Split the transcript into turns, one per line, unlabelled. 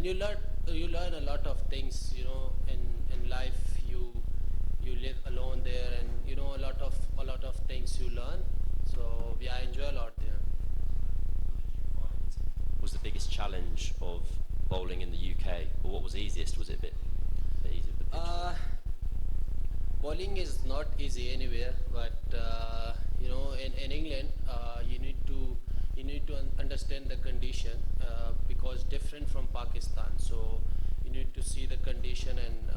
you learn a lot of things, in life. You live alone there, and a lot of things you learn. So yeah, I enjoy a lot there.
Was the biggest challenge of bowling in the UK, or what was easiest? Was it a bit easier with the pitch?
Bowling is not easy anywhere, but in England, you need to understand the condition, because different from Pakistan. So you need to see the condition, and